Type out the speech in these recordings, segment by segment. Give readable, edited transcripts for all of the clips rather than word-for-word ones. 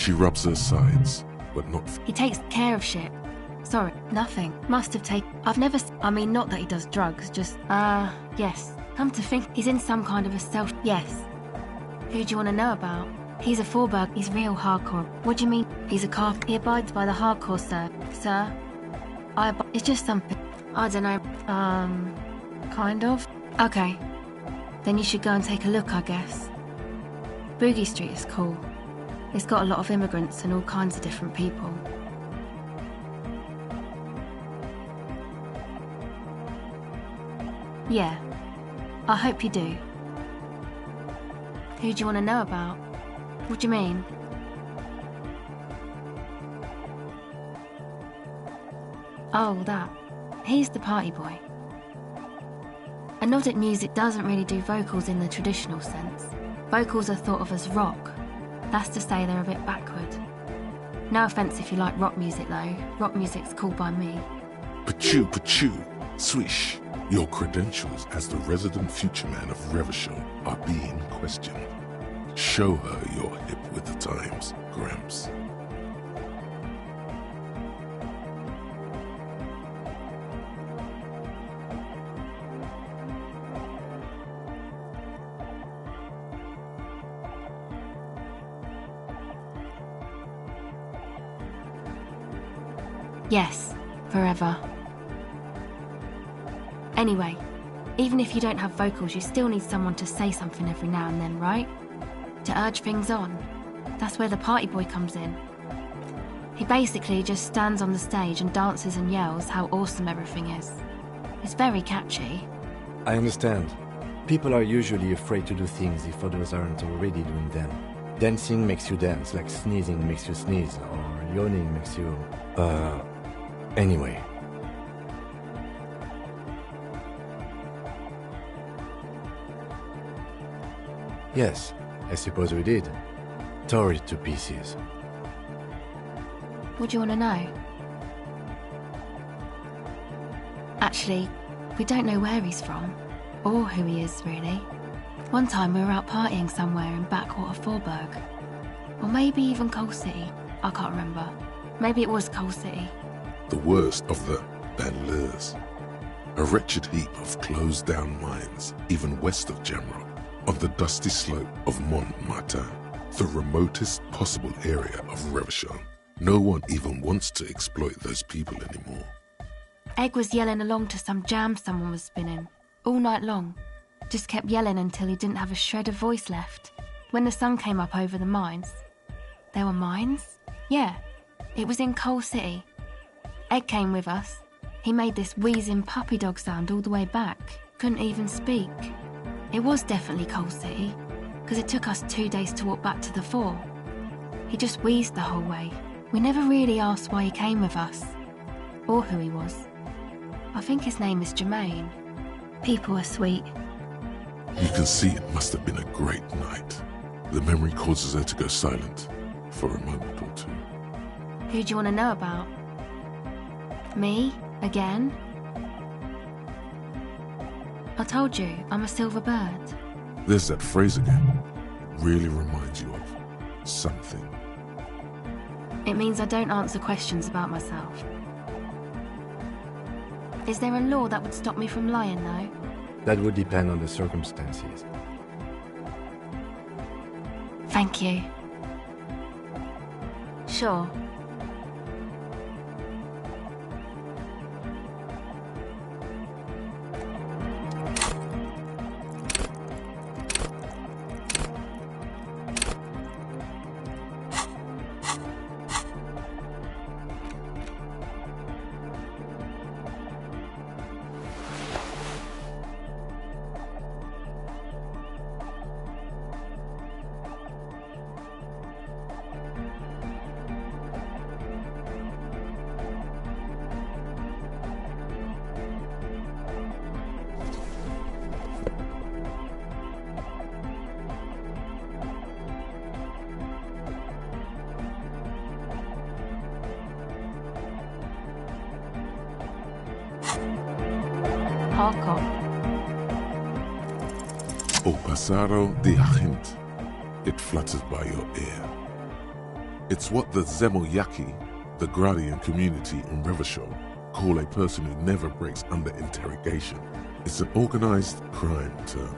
She rubs her sides, but not... He takes care of shit. Sorry, nothing. Must have taken... I've never... I mean, not that he does drugs, just... yes. Come to think, he's in some kind of a self... Yes. Who do you want to know about? He's a Forberg. He's real hardcore. What do you mean? He's a carp. He abides by the hardcore, sir. Sir? It's just something... I don't know. Kind of? Okay. Then you should go and take a look, I guess. Boogie Street is cool. It's got a lot of immigrants and all kinds of different people. Yeah. I hope you do. Who do you want to know about? What do you mean? Oh, that. He's the party boy. Anodic music doesn't really do vocals in the traditional sense. Vocals are thought of as rock. That's to say they're a bit backward. No offence if you like rock music though. Rock music's cool by me. Pachoo, swish. Your credentials as the resident future man of Revachol are being questioned. Show her you're hip with the times, Gramps. Yes, forever. Anyway, even if you don't have vocals, you still need someone to say something every now and then, right? To urge things on. That's where the party boy comes in. He basically just stands on the stage and dances and yells how awesome everything is. It's very catchy. I understand. People are usually afraid to do things if others aren't already doing them. Dancing makes you dance, like sneezing makes you sneeze, or yawning makes you... Anyway. Yes, I suppose we did. Tore it to pieces. What do you want to know? Actually, we don't know where he's from, or who he is, really. One time we were out partying somewhere in backwater Forberg. Or maybe even Coal City. I can't remember. Maybe it was Coal City. The worst of the banlieues. A wretched heap of closed-down mines, even west of Jamrock, on the dusty slope of Montmartin, the remotest possible area of Revachol. No one even wants to exploit those people anymore. Egg was yelling along to some jam someone was spinning, all night long. Just kept yelling until he didn't have a shred of voice left. When the sun came up over the mines. There were mines? Yeah, it was in Coal City. Egg came with us. He made this wheezing puppy dog sound all the way back. Couldn't even speak. It was definitely Coal City, because it took us 2 days to walk back to the fort. He just wheezed the whole way. We never really asked why he came with us, or who he was. I think his name is Jermaine. People are sweet. You can see it must have been a great night. The memory causes her to go silent for a moment or two. Who do you want to know about? Me? Again? I told you, I'm a silver bird. There's that phrase again. Really reminds you of something. It means I don't answer questions about myself. Is there a law that would stop me from lying, though? That would depend on the circumstances. Thank you. Sure. Hardcore. O passaro di agent. It flutters by your ear. It's what the Zemoyaki, the Gradian community in Revachol, call a person who never breaks under interrogation. It's an organized crime term.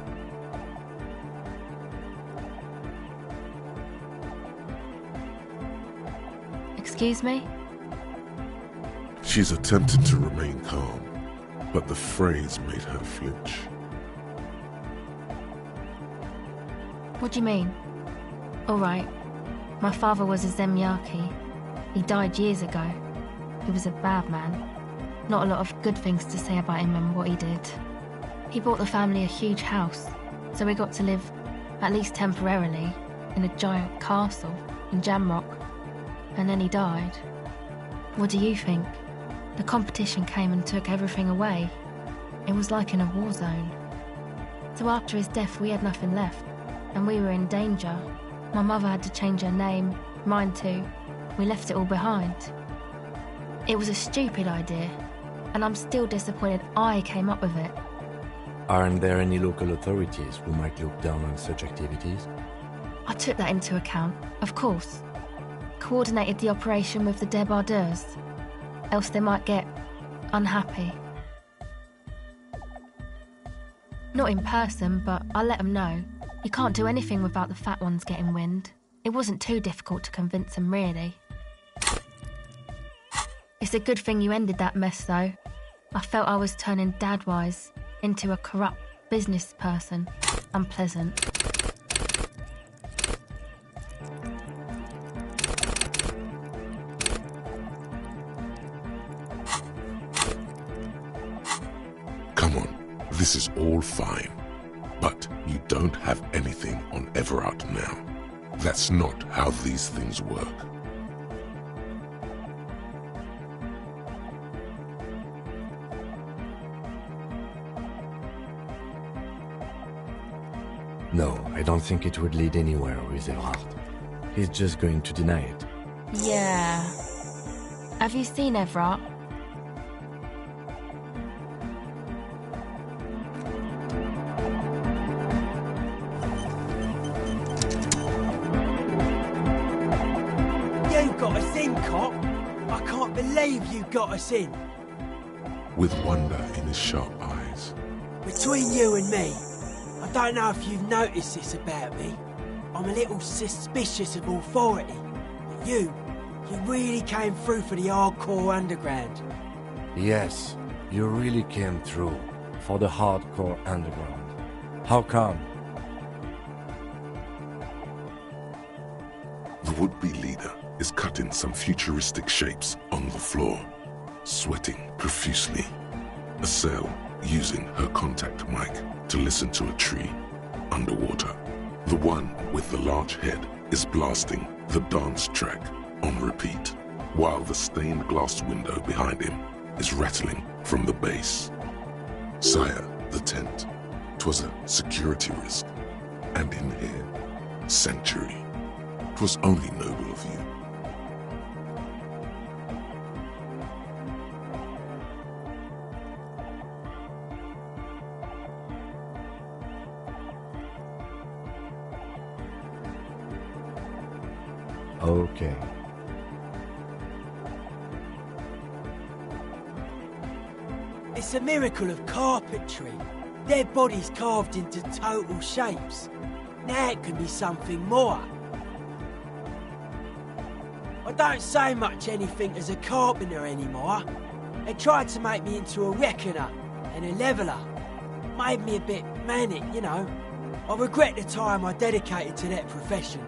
Excuse me? She's attempted to remain calm, but the phrase made her flinch. What do you mean? All right. My father was a Zemyaki. He died years ago. He was a bad man. Not a lot of good things to say about him and what he did. He bought the family a huge house, so we got to live, at least temporarily, in a giant castle in Jamrock. And then he died. What do you think? The competition came and took everything away. It was like in a war zone. So after his death, we had nothing left, and we were in danger. My mother had to change her name, mine too. We left it all behind. It was a stupid idea, and I'm still disappointed I came up with it. Aren't there any local authorities who might look down on such activities? I took that into account, of course. Coordinated the operation with the débardeurs, else they might get unhappy. Not in person, but I let them know. You can't do anything without the fat ones getting wind. It wasn't too difficult to convince them, really. It's a good thing you ended that mess, though. I felt I was turning Dadwise into a corrupt business person. Unpleasant. Come on, this is all fine. But you don't have anything on Everard now. That's not how these things work. No, I don't think it would lead anywhere with Everard. He's just going to deny it. Yeah. Have you seen Everard? You got us in, cop. I can't believe you got us in. With wonder in his sharp eyes. Between you and me, I don't know if you've noticed this about me. I'm a little suspicious of authority. But you really came through for the hardcore underground. Yes, you really came through for the hardcore underground. How come? The would-be leader is cutting some futuristic shapes on the floor, sweating profusely. Estelle using her contact mic to listen to a tree underwater. The one with the large head is blasting the dance track on repeat, while the stained glass window behind him is rattling from the bass. Sire, the tent. 'Twas a security risk. And in here, sanctuary. 'Twas only noble of you. Okay. It's a miracle of carpentry. Their bodies carved into total shapes. Now it can be something more. I don't say much anything as a carpenter anymore. They tried to make me into a reckoner and a leveller. Made me a bit manic, you know. I regret the time I dedicated to that profession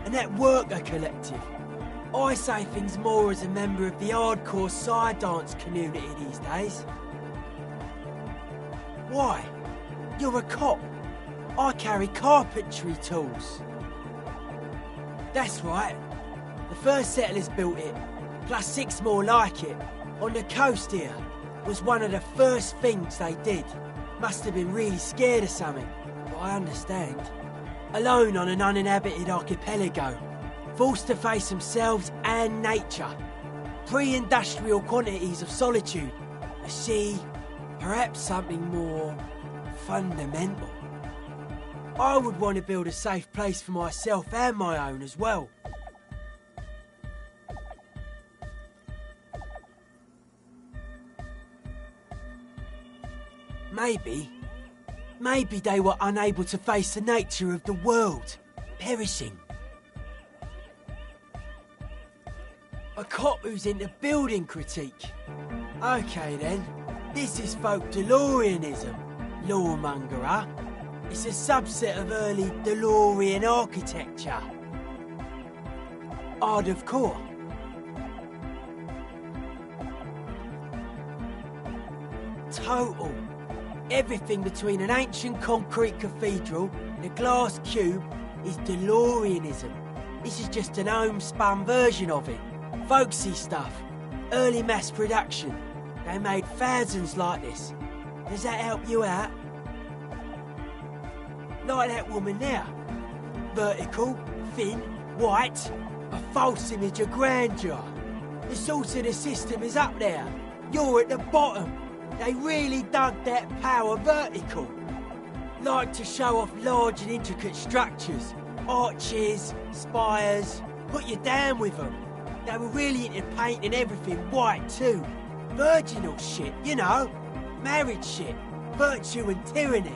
and that worker collective. I say things more as a member of the hardcore side dance community these days. Why? You're a cop. I carry carpentry tools. That's right. The first settlers built it, plus 6 more like it, on the coast here. Was one of the first things they did. Must have been really scared of something, but I understand. Alone on an uninhabited archipelago, forced to face themselves and nature. Pre-industrial quantities of solitude. A sea, perhaps something more fundamental. I would want to build a safe place for myself and my own as well. Maybe they were unable to face the nature of the world, perishing. A cop who's into building critique. Okay then, this is folk DeLoreanism, lawmongerer. It's a subset of early DeLorean architecture. Art of core. Total. Everything between an ancient concrete cathedral and a glass cube is DeLoreanism. This is just an homespun version of it. Folksy stuff. Early mass production. They made thousands like this. Does that help you out? Like that woman there. Vertical, thin, white. A false image of grandeur. The source of the system is up there. You're at the bottom. They really dug that power vertical. Like to show off large and intricate structures. Arches, spires. Put you down with them. They were really into painting everything white too. Virginal shit, you know. Marriage shit. Virtue and tyranny.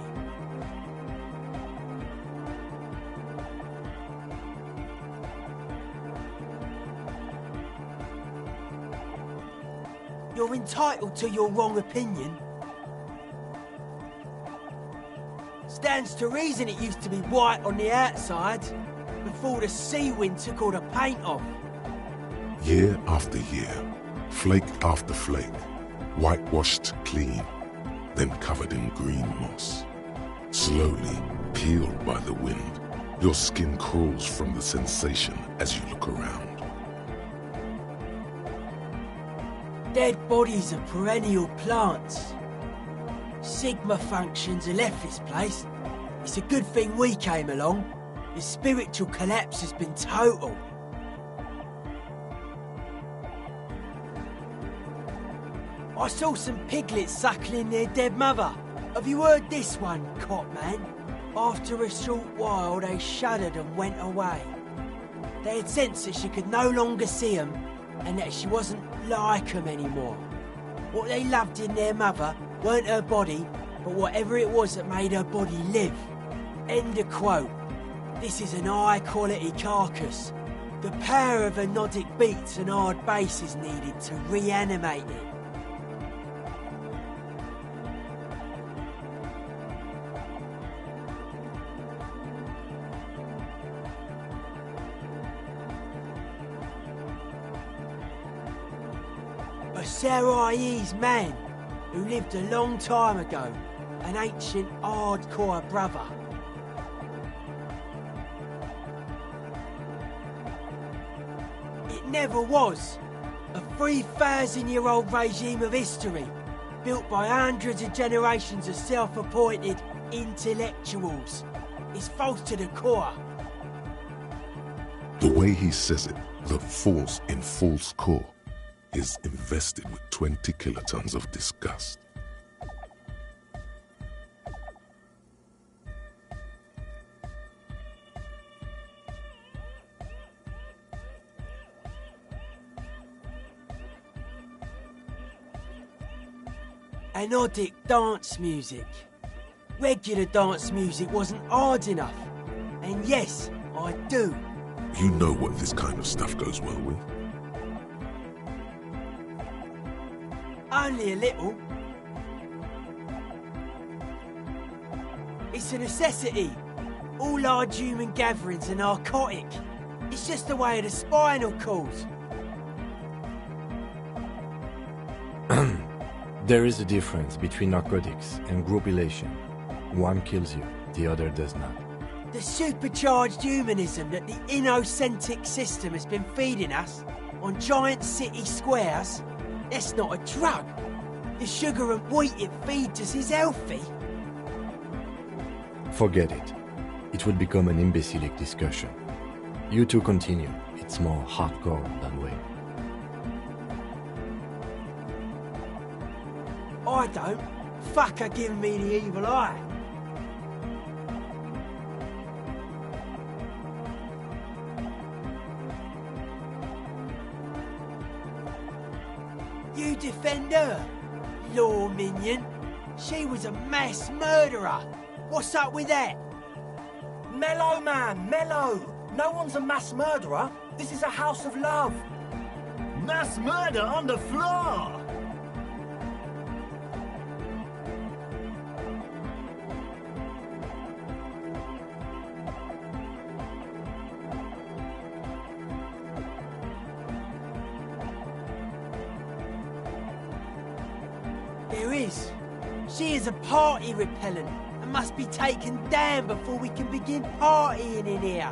You're entitled to your wrong opinion. Stands to reason it used to be white on the outside before the sea wind took all the paint off. Year after year, flake after flake, whitewashed clean, then covered in green moss. Slowly, peeled by the wind, your skin crawls from the sensation as you look around. Dead bodies of perennial plants. Sigma functions have left this place. It's a good thing we came along. The spiritual collapse has been total. I saw some piglets suckling their dead mother. Have you heard this one, cop man? After a short while, they shuddered and went away. They had sensed that she could no longer see them, and that she wasn't like them anymore. What they loved in their mother weren't her body, but whatever it was that made her body live. End of quote. This is an high-quality carcass. The power of anodic beats and hard bass is needed to reanimate it. A Sarais man who lived a long time ago, an ancient hardcore brother. It never was. A 3,000-year-old regime of history, built by hundreds of generations of self-appointed intellectuals. It's false to the core. The way he says it, the force in false core, is invested with 20 kilotons of disgust. Anodic dance music. Regular dance music wasn't hard enough. And yes, I do. You know what this kind of stuff goes well with. Only a little. It's a necessity. All large human gatherings are narcotic. It's just the way of the spinal cord. There is a difference between narcotics and group elation. One kills you, the other does not. The supercharged humanism that the innocentric system has been feeding us on giant city squares, that's not a drug. The sugar and wheat it feeds us is healthy. Forget it. It would become an imbecilic discussion. You two continue. It's more hardcore than way. I don't. Fuck her giving me the evil eye. You defend her, law minion. She was a mass murderer. What's up with that? Mellow, man, mellow. No one's a mass murderer. This is a house of love. Mass murder on the floor! There is. She is a party repellent and must be taken down before we can begin partying in here.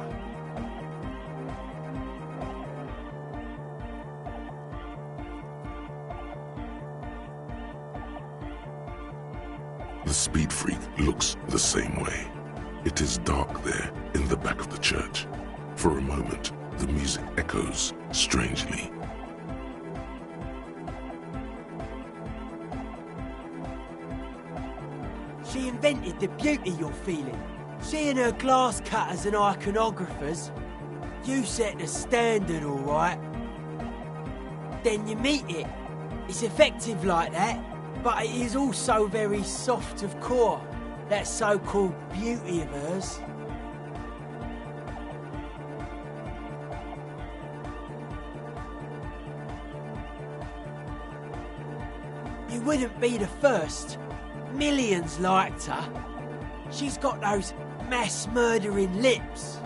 The speed freak looks the same way. It is dark there in the back of the church. For a moment, the music echoes strangely. She invented the beauty you're feeling. She and her glass cutters and iconographers. You set the standard, all right. Then you meet it. It's effective like that, but it is also very soft of core. That so-called beauty of hers. You wouldn't be the first. Millions liked her. She's got those mass murdering lips.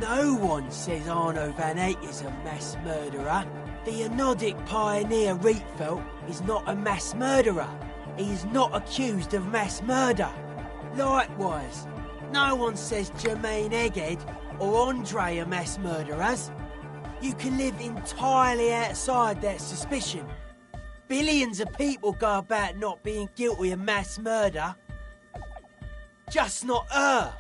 No one says Arno van Eyck is a mass murderer. The Anodic pioneer Rietveld is not a mass murderer. He is not accused of mass murder. Likewise, no one says Jermaine Egghead or Andre are mass murderers. You can live entirely outside that suspicion. Billions of people go about not being guilty of mass murder. Just not her.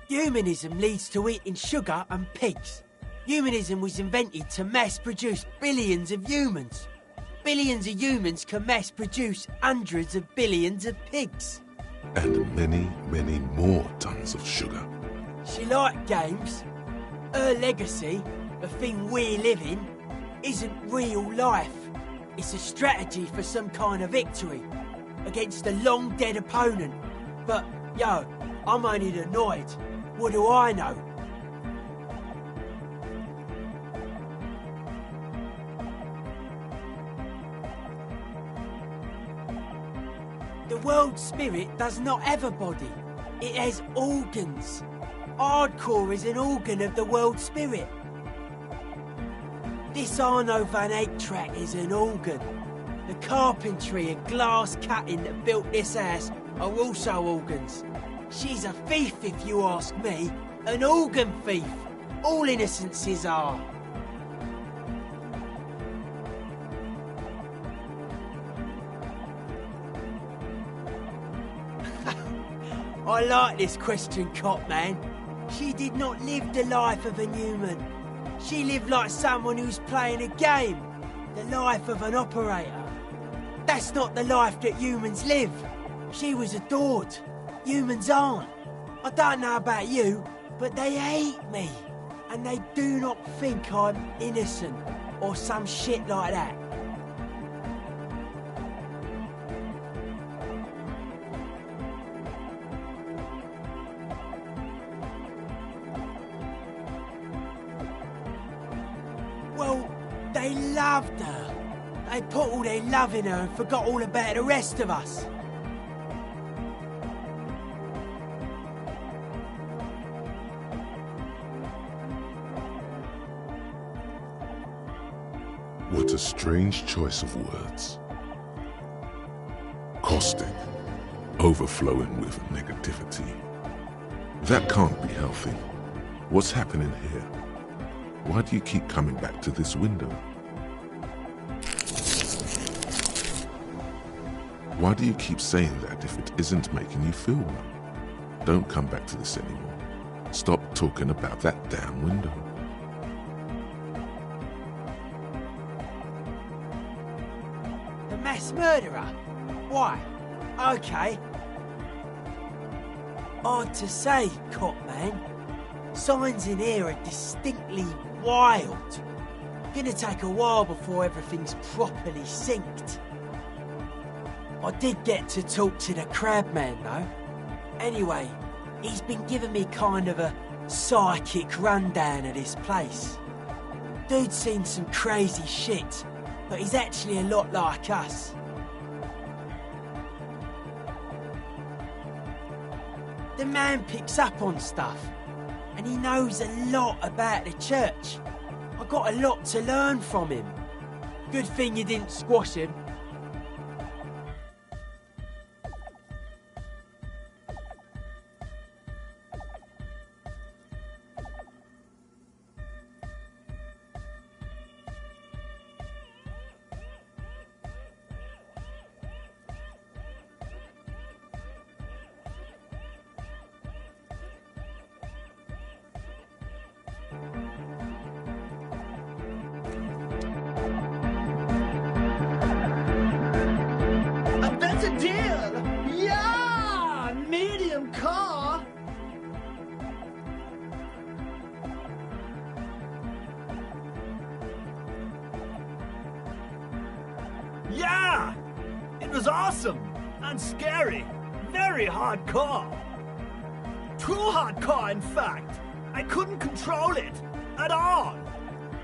Humanism leads to eating sugar and pigs. Humanism was invented to mass-produce billions of humans. Billions of humans can mass-produce hundreds of billions of pigs. And many, many more tons of sugar. She liked games. Her legacy, the thing we live in, isn't real life. It's a strategy for some kind of victory against a long-dead opponent. But, yo, I'm only annoyed. What do I know? The world spirit does not have a body. It has organs. Hardcore is an organ of the world spirit. This Arno van Eyck track is an organ. The carpentry and glass cutting that built this house are also organs. She's a thief, if you ask me. An organ thief. All innocences are. I like this question, Cop Man. She did not live the life of a human. She lived like someone who's playing a game. The life of an operator. That's not the life that humans live. She was adored. Humans aren't. I don't know about you, but they hate me. And they do not think I'm innocent or some shit like that. Well, they loved her. They put all their love in her and forgot all about the rest of us. What a strange choice of words. Caustic, overflowing with negativity. That can't be healthy. What's happening here? Why do you keep coming back to this window? Why do you keep saying that if it isn't making you feel well? Don't come back to this anymore. Stop talking about that damn window. The mass murderer? Why? Okay. Hard to say, Cop Man. Signs in here are distinctly wild. Gonna take a while before everything's properly synced. I did get to talk to the crabman though. Anyway, he's been giving me kind of a psychic rundown of this place. Dude's seen some crazy shit, but he's actually a lot like us. The man picks up on stuff, and he knows a lot about the church. I got a lot to learn from him. Good thing you didn't squash him. That's a deal! Yeah! Medium car! Yeah! It was awesome! And scary! Very hardcore! Too hardcore, in fact! I couldn't control it! At all!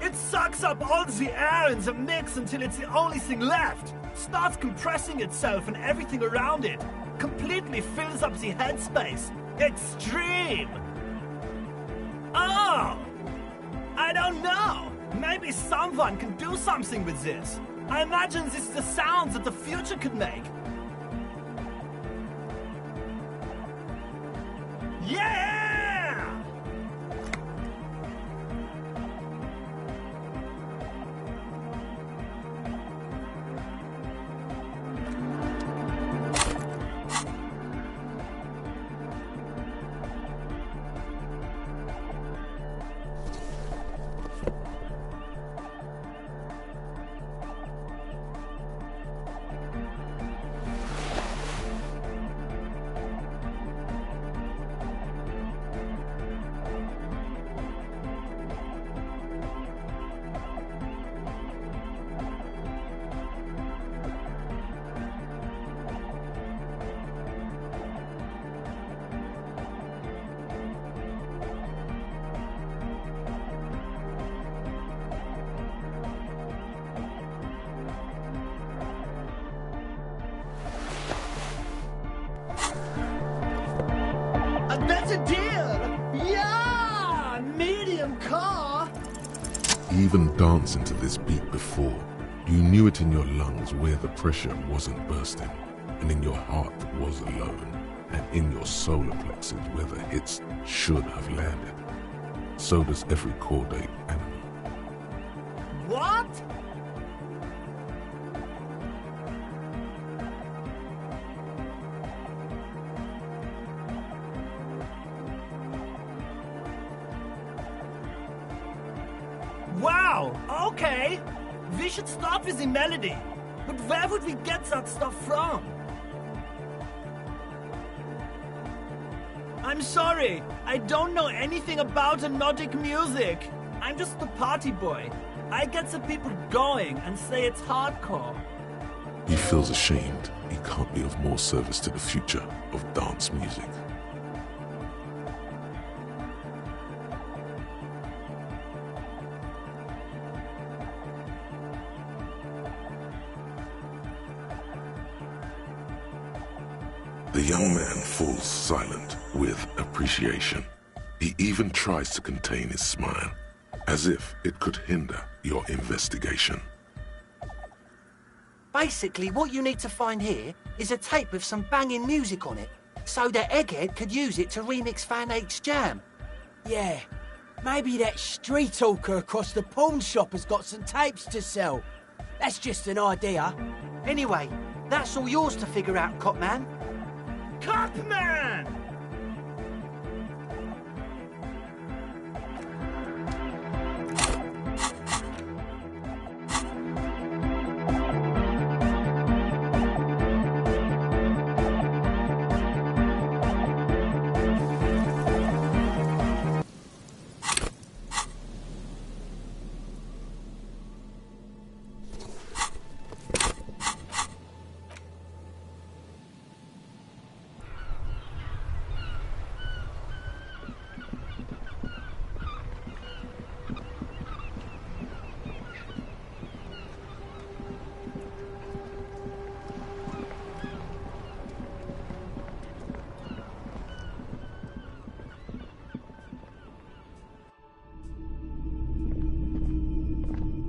It sucks up all the air in the mix until it's the only thing left! Starts compressing itself and everything around it. Completely fills up the headspace. Extreme! Oh! I don't know! Maybe someone can do something with this. I imagine this is the sounds that the future could make. Yeah! That's a deal! Yeah! Medium car! Even dancing to this beat before, you knew it in your lungs where the pressure wasn't bursting, and in your heart was alone, and in your solar plexus where the hits should have landed. So does every chordate animal. What? Wow, okay. We should start with the melody. But where would we get that stuff from? I'm sorry, I don't know anything about hypnotic music. I'm just the party boy. I get the people going and say it's hardcore. He feels ashamed he can't be of more service to the future of dance music. The young man falls silent with appreciation. He even tries to contain his smile, as if it could hinder your investigation. Basically, what you need to find here is a tape with some banging music on it, so that Egghead could use it to remix Fan 8's jam. Yeah, maybe that street hawker across the pawn shop has got some tapes to sell. That's just an idea. Anyway, that's all yours to figure out, Copman. Copman!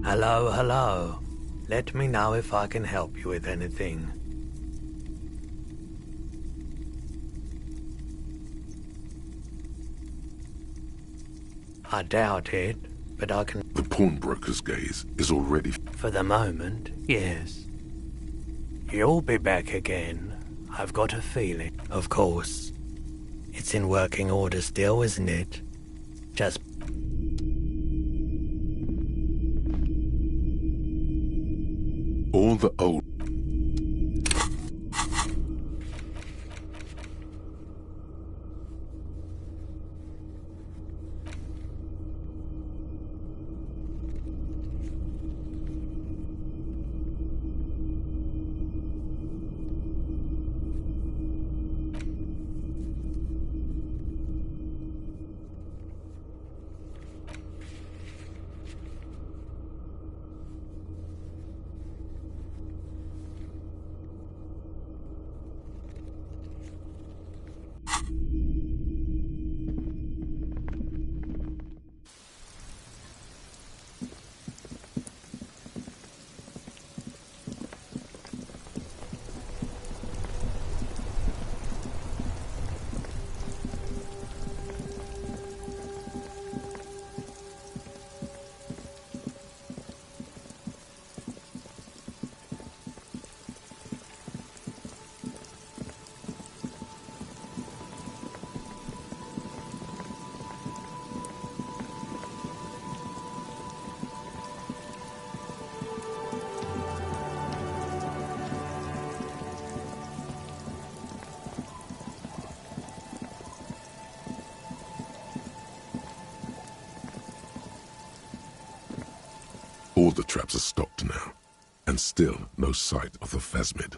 Hello, hello. Let me know if I can help you with anything. I doubt it, but I can... The pawnbroker's gaze is already... For the moment, yes. You'll be back again. I've got a feeling. Of course. It's in working order still, isn't it? Just... All the old... All the traps are stopped now, and still no sight of the phasmid.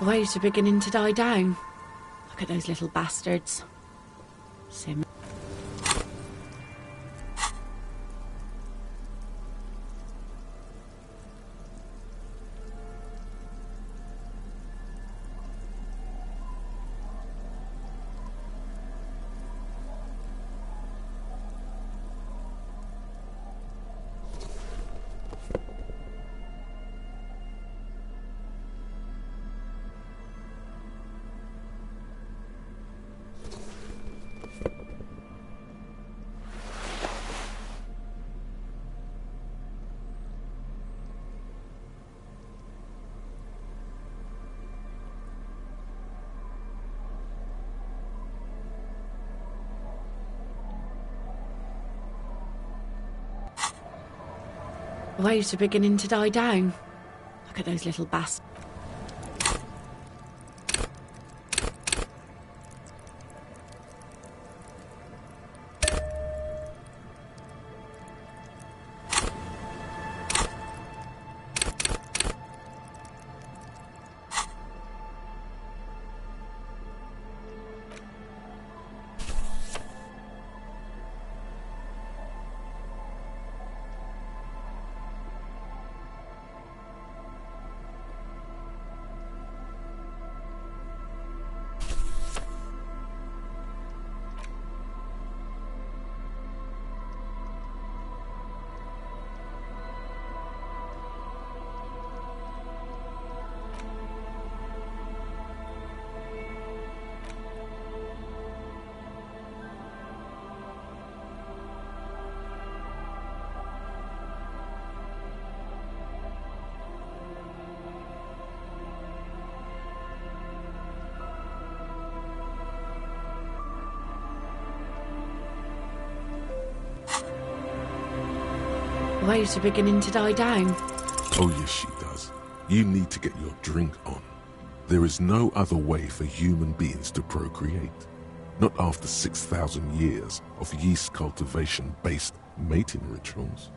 Waves are beginning to die down. Look at those little bastards. Sim. Waves are beginning to die down. Look at those little bastards. Waves are beginning to die down. Oh yes, she does. You need to get your drink on. There is no other way for human beings to procreate. Not after 6,000 years of yeast cultivation-based mating rituals.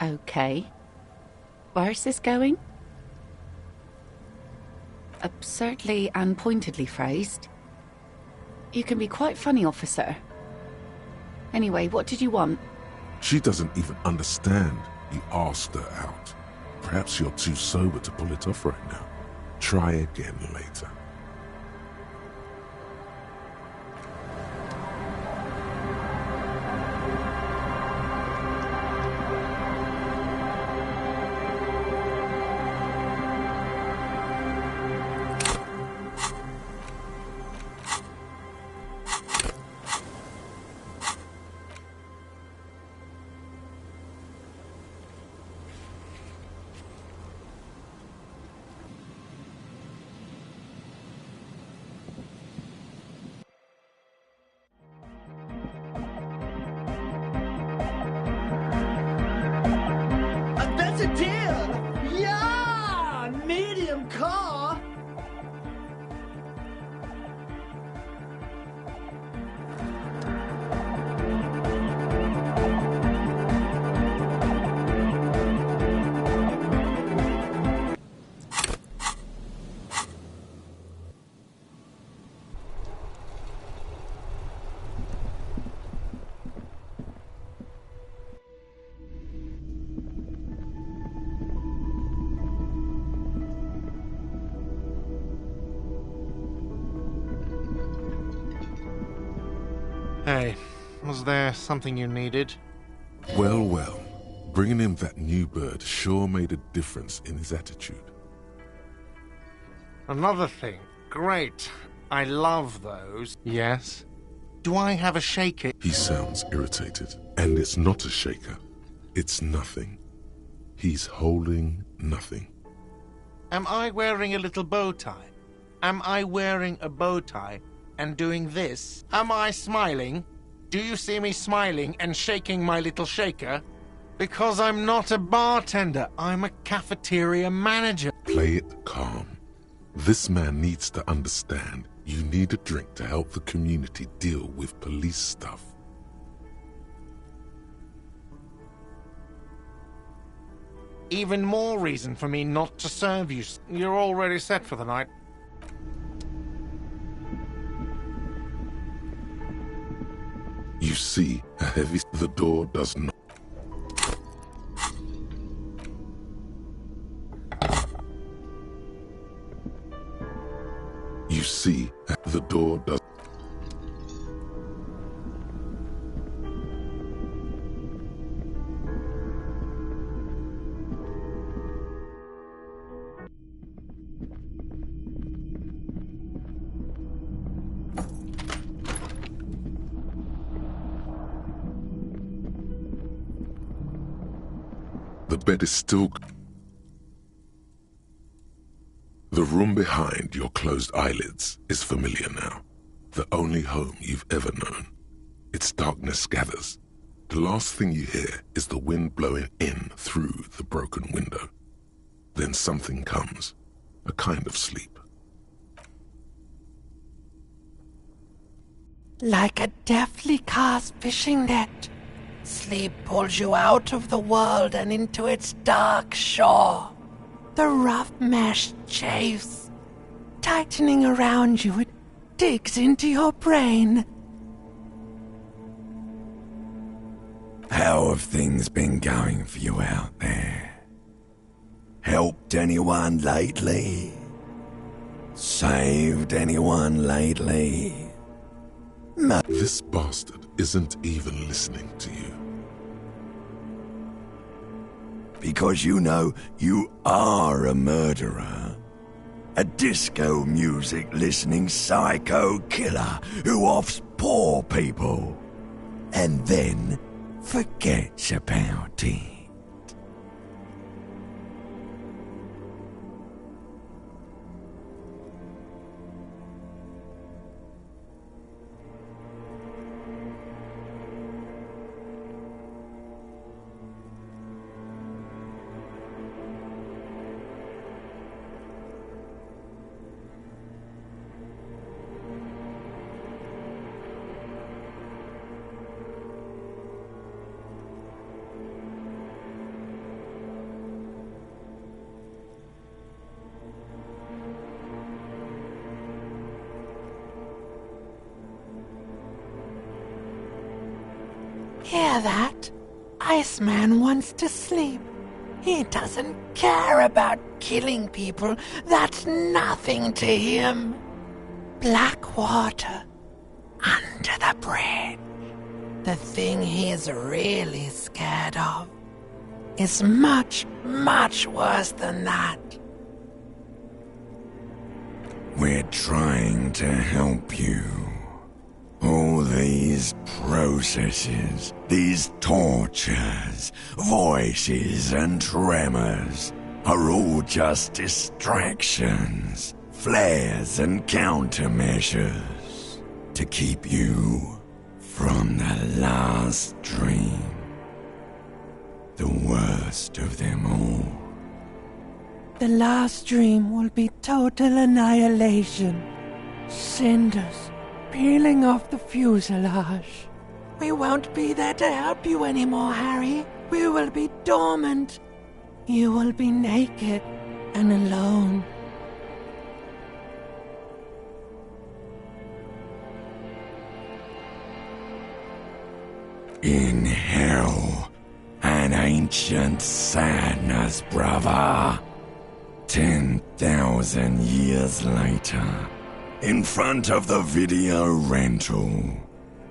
Okay. Where's this going? Absurdly and pointedly phrased. You can be quite funny, officer. Anyway, what did you want? She doesn't even understand. You asked her out. Perhaps you're too sober to pull it off right now. Try again later. That's a deal! Yeah! Medium car! Hey, was there something you needed? Well, well. Bringing him that new bird sure made a difference in his attitude. Another thing. Great. I love those. Yes? Do I have a shaker? He sounds irritated. And it's not a shaker. It's nothing. He's holding nothing. Am I wearing a little bow tie? Am I wearing a bow tie and doing this? Am I smiling? Do you see me smiling and shaking my little shaker? Because I'm not a bartender, I'm a cafeteria manager. Play it calm. This man needs to understand you need a drink to help the community deal with police stuff. Even more reason for me not to serve you. You're already set for the night. You see a heavy... The door does not... You see the door does... The bed is still... The room behind your closed eyelids is familiar now. The only home you've ever known. Its darkness gathers. The last thing you hear is the wind blowing in through the broken window. Then something comes, a kind of sleep. Like a deftly cast fishing net, sleep pulls you out of the world and into its dark shore. The rough mesh chafes, tightening around you, it digs into your brain. How have things been going for you out there? Helped anyone lately? Saved anyone lately? This bastard isn't even listening to you. Because you know you are a murderer. A disco music listening psycho killer who offs poor people. And then forgets about it. Hear that? Iceman wants to sleep. He doesn't care about killing people. That's nothing to him. Black water. Under the bridge. The thing he's really scared of is much, much worse than that. We're trying to help you. All these processes, these tortures, voices and tremors are all just distractions, flares and countermeasures to keep you from the last dream, the worst of them all. The last dream will be total annihilation. Cinders peeling off the fuselage. We won't be there to help you anymore, Harry. We will be dormant. You will be naked and alone. In hell, an ancient sadness, brother. 10,000 years later, in front of the video rental,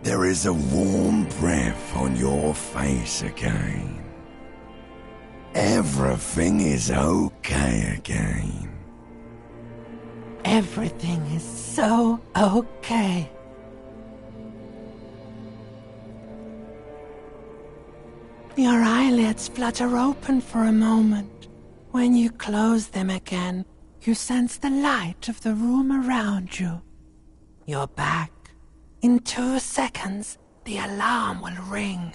there is a warm breath on your face again. Everything is okay again. Everything is so okay. Your eyelids flutter open for a moment. When you close them again, you sense the light of the room around you. You're back. In 2 seconds, the alarm will ring.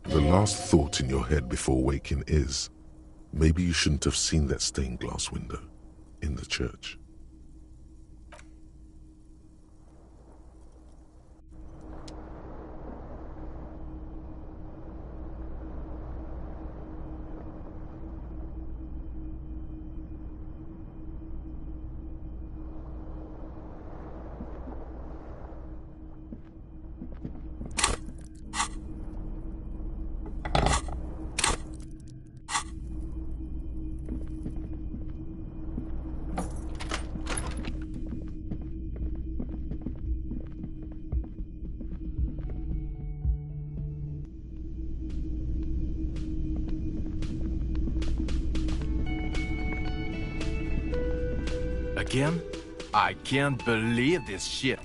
The last thought in your head before waking is, maybe you shouldn't have seen that stained glass window in the church. Again? I can't believe this shit.